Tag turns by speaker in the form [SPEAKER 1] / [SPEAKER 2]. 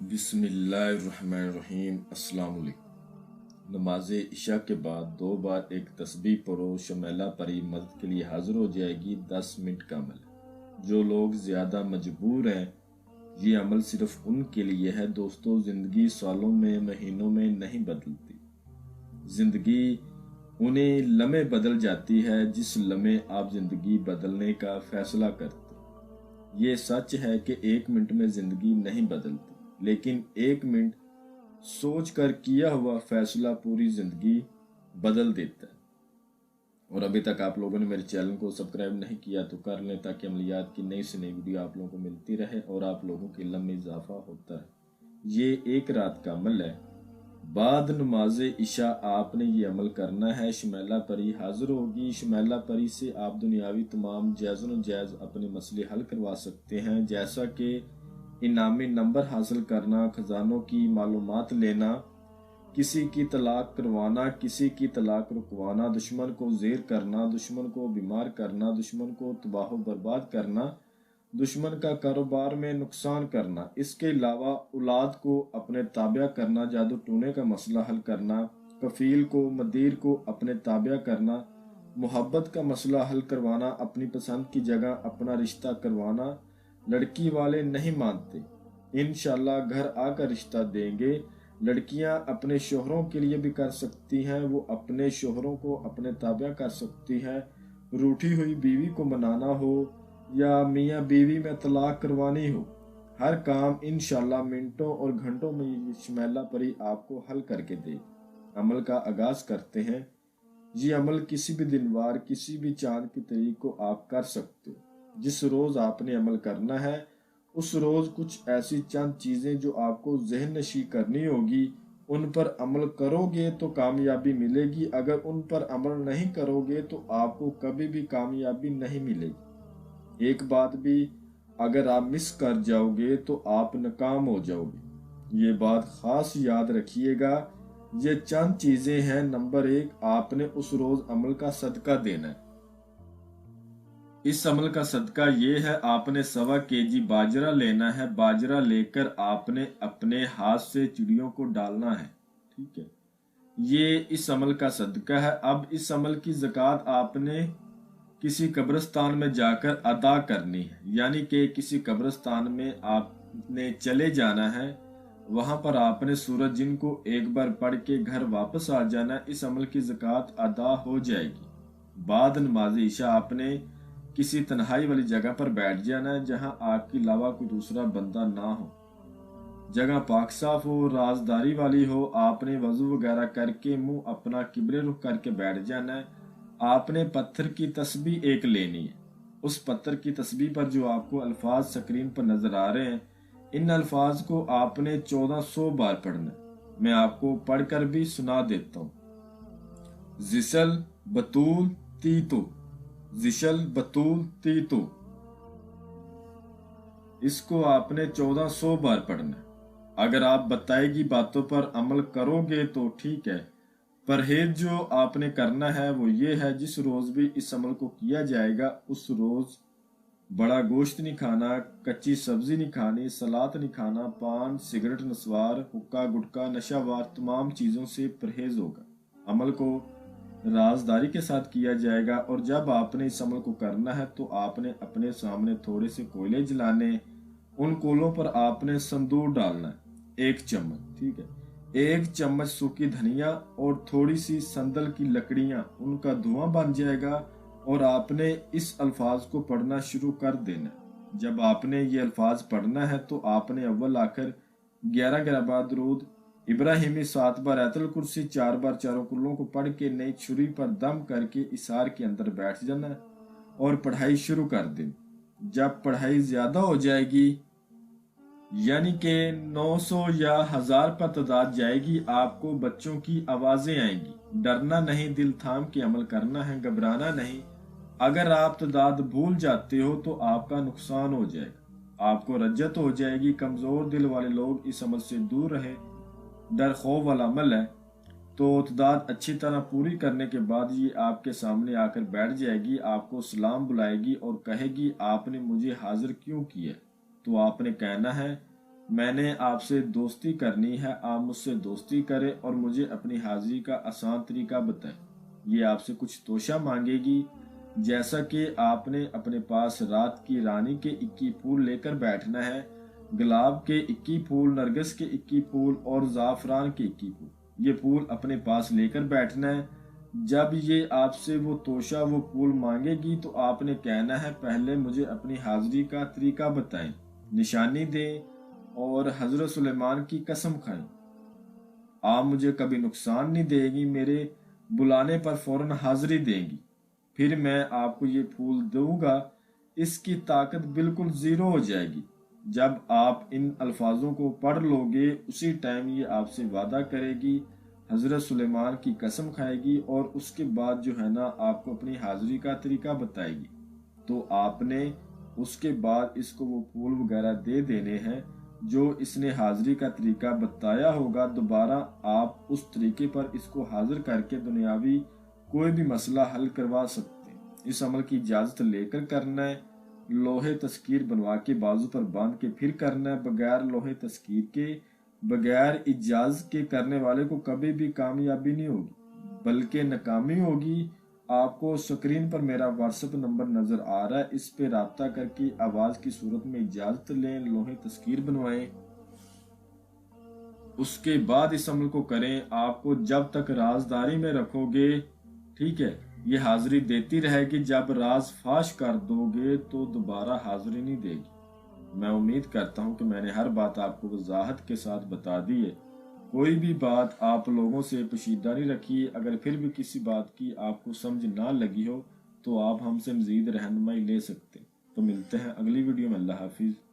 [SPEAKER 1] بسم اللہ الرحمن الرحیم۔ السلام علیکم۔ نماز عشاء کے بعد 2 بار ایک تسبیح پڑھو، شمیلہ پری مدد کے لیے حاضر ہو جائے گی۔ 10 منٹ کا عمل ہے۔ جو لوگ زیادہ مجبور ہیں یہ عمل صرف ان کے لیے ہے۔ دوستو، زندگی سالوں میں مہینوں میں نہیں بدلتی، زندگی انہیں لمحے بدل جاتی ہے جس لمحے آپ زندگی بدلنے کا فیصلہ کرتے۔ یہ سچ ہے کہ 1 منٹ میں زندگی نہیں بدلتی، لیکن 1 منٹ سوچ کر کیا ہوا فیصلہ پوری زندگی بدل دیتا ہے۔ اور ابھی تک آپ لوگوں نے میرے چینل کو سبسکرائب نہیں کیا تو کر لیں، تاکہ عملیات کی نئی سے نئی ویڈیو آپ لوگوں کو ملتی رہے اور آپ لوگوں کے علم میں اضافہ ہوتا ہے۔ یہ ایک رات کا عمل ہے۔ بعد نماز عشاء آپ نے یہ عمل کرنا ہے۔ شمیلہ پری حاضر ہوگی۔ شمیلہ پری سے آپ دنیاوی تمام جائز و ناجائز اپنے مسئلے حل کروا سکتے ہیں، جیسا کہ انعامی نمبر حاصل کرنا، خزانوں کی معلومات لینا، کسی کی طلاق کروانا، کسی کی طلاق رکوانا، دشمن کو زیر کرنا، دشمن کو بیمار کرنا، دشمن کو تباہ و برباد کرنا، دشمن کا کاروبار میں نقصان کرنا۔ اس کے علاوہ اولاد کو اپنے تابع کرنا، جادو ٹونے کا مسئلہ حل کرنا، کفیل کو مدیر کو اپنے تابع کرنا، محبت کا مسئلہ حل کروانا، اپنی پسند کی جگہ اپنا رشتہ کروانا۔ لڑکی والے نہیں مانتے، انشاءاللہ گھر آ کر رشتہ دیں گے۔ لڑکیاں اپنے شوہروں کے لیے بھی کر سکتی ہیں، وہ اپنے شوہروں کو اپنے تابع کر سکتی ہیں۔ روٹھی ہوئی بیوی کو منانا ہو یا میاں بیوی میں طلاق کروانی ہو، ہر کام انشاءاللہ منٹوں اور گھنٹوں میں یہ شمیلہ پری آپ کو حل کر کے دے گی۔ عمل کا آغاز کرتے ہیں۔ یہ عمل کسی بھی دن وار، کسی بھی چاند کی تاریخ کو آپ کر سکتے ہو۔ جس روز آپ نے عمل کرنا ہے اس روز کچھ ایسی چند چیزیں جو آپ کو ذہن نشی کرنی ہوگی، ان پر عمل کرو گے تو کامیابی ملے گی۔ اگر ان پر عمل نہیں کرو گے تو آپ کو کبھی بھی کامیابی نہیں ملے گی۔ ایک بات بھی اگر آپ مس کر جاؤ گے تو آپ ناکام ہو جاؤ گے۔ یہ بات خاص یاد رکھیے گا۔ یہ چند چیزیں ہیں۔ نمبر 1، آپ نے اس روز عمل کا صدقہ دینا ہے۔ اس عمل کا صدقہ یہ ہے، آپ نے 1.25 kg باجرہ لینا ہے۔ باجرہ لے کر آپ نے اپنے ہاتھ سے چڑیوں کو ڈالنا ہے، ٹھیک ہے؟ یہ اس عمل کا صدقہ ہے۔ اب اس عمل کی زکوٰۃ آپ نے کسی قبرستان میں جا کر ادا کرنی ہے، یعنی کہ کسی قبرستان میں آپ نے چلے جانا ہے، وہاں پر آپ نے سورۃ جن کو ایک بار پڑھ کے گھر واپس آ جانا ہے۔ اس عمل کی زکوٰۃ ادا ہو جائے گی۔ بعد نماز عشاء آپ نے کسی تنہائی والی جگہ پر بیٹھ جانا ہے جہاں آپ کے علاوہ کوئی دوسرا بندہ نہ ہو، جگہ پاک صاف ہو، رازداری والی ہو۔ آپ نے وضو وغیرہ کر کے منہ اپنا قبلے رخ کر کے بیٹھ جانا ہے۔ آپ نے پتھر کی تسبیح ایک لینی ہے۔ اس پتھر کی تسبیح پر جو آپ کو الفاظ سکرین پر نظر آ رہے ہیں، ان الفاظ کو آپ نے 1400 بار پڑھنا ہے۔ میں آپ کو پڑھ کر بھی سنا دیتا ہوں۔ زشل بطول تیتو، زشل بطول تیتو، اس کو آپ نے 1400 بار پڑھنا ہے۔ اگر آپ بتائی گی باتوں پر عمل کرو گے تو ٹھیک ہے۔ پرہیز جو آپ نے کرنا ہے وہ یہ ہے، جس روز بھی اس عمل کو کیا جائے گا اس روز بڑا گوشت نہیں کھانا، کچی سبزی نہیں کھانی، سلاد نہیں کھانا، پان، سگریٹ، نسوار، حقہ، گٹکا، نشہ وار تمام چیزوں سے پرہیز ہوگا۔ عمل کو رازداری کے ساتھ کیا جائے گا، اور جب آپ نے اس عمل کو کرنا ہے تو آپ نے اپنے سامنے تھوڑے سے کوئلے جلانے، ان کولوں پر آپ نے سندور ڈالنا ہے 1 چمچ، ٹھیک ہے؟ 1 چمچ سوکھی دھنیا اور تھوڑی سی سندل کی لکڑیاں، ان کا دھواں بن جائے گا، اور آپ نے اس الفاظ کو پڑھنا شروع کر دینا ہے۔ جب آپ نے یہ الفاظ پڑھنا ہے تو آپ نے اول آخر 11 بار درود ابراہیمی 7 بار آیت الکرسی 4 بار چاروں کلوں کو پڑھ کے نئی چھری پر دم کر کے اسار کے اندر بیٹھ جانا ہے اور پڑھائی شروع کر دیں۔ جب پڑھائی زیادہ ہو جائے گی، یعنی کہ 900 یا 1000 پر تعداد جائے گی، آپ کو بچوں کی آوازیں آئیں گی۔ ڈرنا نہیں، دل تھام کے عمل کرنا ہے، گھبرانا نہیں۔ اگر آپ تعداد بھول جاتے ہو تو آپ کا نقصان ہو جائے گا، آپ کو رجت ہو جائے گی۔ کمزور دل والے لوگ اس عمل سے دور رہیں، ڈر خوف والا عمل ہے۔ تو تعداد اچھی طرح پوری کرنے کے بعد یہ آپ کے سامنے آ کر بیٹھ جائے گی، آپ کو سلام بلائے گی اور کہے گی آپ نے مجھے حاضر کیوں کیا؟ تو آپ نے کہنا ہے میں نے آپ سے دوستی کرنی ہے، آپ مجھ سے دوستی کریں اور مجھے اپنی حاضری کا آسان طریقہ بتائیں۔ یہ آپ سے کچھ توشہ مانگے گی، جیسا کہ آپ نے اپنے پاس رات کی رانی کے 21 پھول لے کر بیٹھنا ہے، گلاب کے 21 پھول، نرگس کے 21 پھول اور زعفران کے 21 پھول۔ یہ پھول اپنے پاس لے کر بیٹھنا ہے۔ جب یہ آپ سے وہ توشہ وہ پھول مانگے گی تو آپ نے کہنا ہے پہلے مجھے اپنی حاضری کا طریقہ بتائیں، نشانی دیں اور حضرت سلیمان کی قسم کھائیں۔ آپ مجھے کبھی نقصان نہیں دے گی، میرے بلانے پر فوراً حاضری دیں گی، پھر میں آپ کو یہ پھول دوں گا۔ اس کی طاقت بالکل زیرو ہو جائے گی۔ جب آپ ان الفاظوں کو پڑھ لو گے اسی ٹائم یہ آپ سے وعدہ کرے گی، حضرت سلیمان کی قسم کھائے گی اور اس کے بعد جو ہے نا آپ کو اپنی حاضری کا طریقہ بتائے گی۔ تو آپ نے اس کے بعد اس کو وہ پھول وغیرہ دے دینے ہیں جو اس نے حاضری کا طریقہ بتایا ہوگا۔ دوبارہ آپ اس طریقے پر اس کو حاضر کر کے دنیاوی کوئی بھی مسئلہ حل کروا سکتے ہیں۔ اس عمل کی اجازت لے کر کرنا ہے، لوہے تذکیر بنوا کے بازو پر باندھ کے پھر کرنا ہے۔ بغیر لوہے تذکیر کے، بغیر اجازت کے کرنے والے کو کبھی بھی کامیابی نہیں ہوگی بلکہ ناکامی ہوگی۔ آپ کو سکرین پر میرا واٹس ایپ نمبر نظر آ رہا ہے، اس پہ رابطہ کر کے آواز کی صورت میں اجازت لیں، لوہے تذکیر بنوائیں، اس کے بعد اس عمل کو کریں۔ آپ کو جب تک رازداری میں رکھو گے، ٹھیک ہے، یہ حاضری دیتی رہے گی۔ جب راز فاش کر دو گے تو دوبارہ حاضری نہیں دے گی۔ میں امید کرتا ہوں کہ میں نے ہر بات آپ کو وضاحت کے ساتھ بتا دی ہے۔ کوئی بھی بات آپ لوگوں سے پوشیدہ نہیں رکھیے۔ اگر پھر بھی کسی بات کی آپ کو سمجھ نہ لگی ہو تو آپ ہم سے مزید رہنمائی لے سکتے ہیں۔ تو ملتے ہیں اگلی ویڈیو میں۔ اللہ حافظ۔